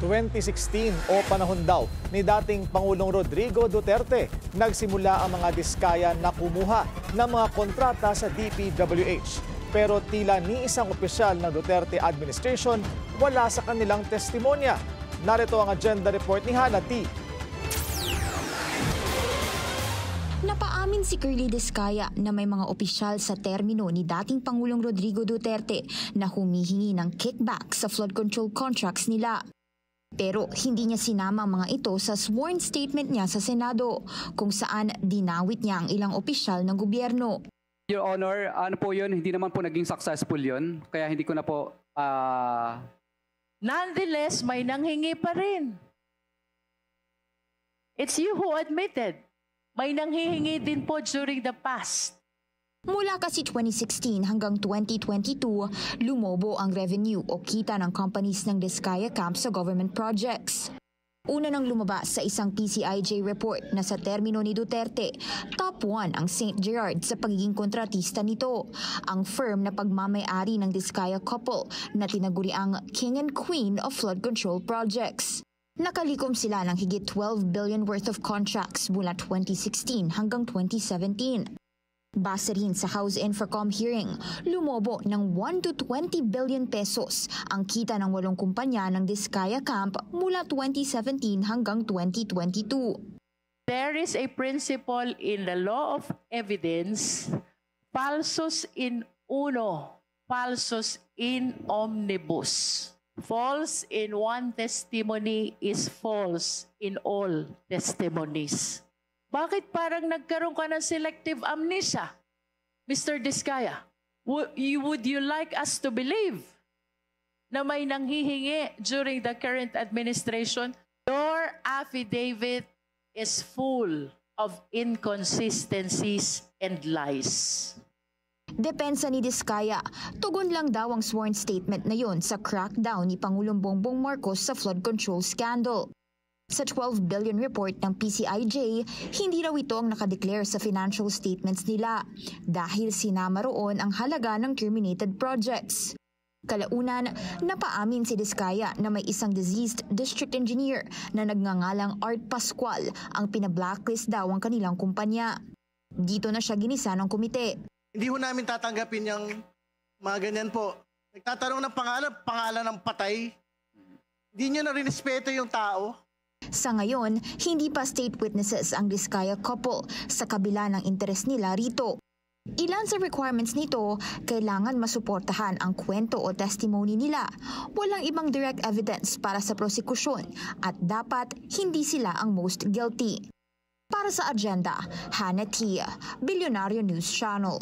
2016 o panahon daw ni dating Pangulong Rodrigo Duterte, nagsimula ang mga diskaya na kumuha ng mga kontrata sa DPWH. Pero tila ni isang opisyal ng Duterte administration wala sa kanilang testimonya. Narito ang agenda report ni Hannah T. Napaamin si Curly Diskaya na may mga opisyal sa termino ni dating Pangulong Rodrigo Duterte na humihingi ng kickback sa flood control contracts nila. Pero hindi niya sinama ang mga ito sa sworn statement niya sa Senado, kung saan dinawit niya ang ilang opisyal ng gobyerno. Your Honor, ano po yun? Hindi naman po naging successful yun. Kaya hindi ko na po... Nonetheless, may nanghingi pa rin. It's you who admitted. May nanghihingi din po during the past. Mula kasi 2016 hanggang 2022, lumobo ang revenue o kita ng companies ng Diskaya Camp sa government projects. Una nang lumabas sa isang PCIJ report na sa termino ni Duterte, top 1 ang St. Gerard sa pagiging kontratista nito, ang firm na pagmamay-ari ng Diskaya couple na tinaguriang King and Queen of Flood Control Projects. Nakalikom sila ng higit 12 billion worth of contracts mula 2016 hanggang 2017. Base rin sa House Infracom hearing, lumobo ng 1 to 20 billion pesos ang kita ng 8 kumpanya ng Diskaya Camp mula 2017 hanggang 2022. There is a principle in the law of evidence, falsus in uno, falsus in omnibus. False in one testimony is false in all testimonies. Bakit parang nagkaroon ka ng selective amnesia, Mr. Diskaya? Would you like us to believe na may nanghihingi during the current administration? Your affidavit is full of inconsistencies and lies. Depensa ni Diskaya, tugon lang daw ang sworn statement na yon sa crackdown ni Pangulong Bongbong Marcos sa flood control scandal. Sa 12 billion report ng PCIJ, hindi raw ito ang nakadeclare sa financial statements nila dahil sinama roon ang halaga ng terminated projects. Kalaunan, napaamin si Diskaya na may isang deceased district engineer na nagngangalang Art Pascual ang pinablacklist daw ang kanilang kumpanya. Dito na siya ginisa ng komite. Hindi ho namin tatanggapin yung mga ganyan po. Nagtatanong ng pangalan ng patay. Hindi nyo na rinespeto yung tao. Sa ngayon, hindi pa state witnesses ang Diskaya couple sa kabila ng interes nila rito. Ilan sa requirements nito, kailangan masuportahan ang kwento o testimony nila. Walang ibang direct evidence para sa prosekusyon at dapat hindi sila ang most guilty. Para sa agenda, Hannah T, Bilyonaryo News Channel.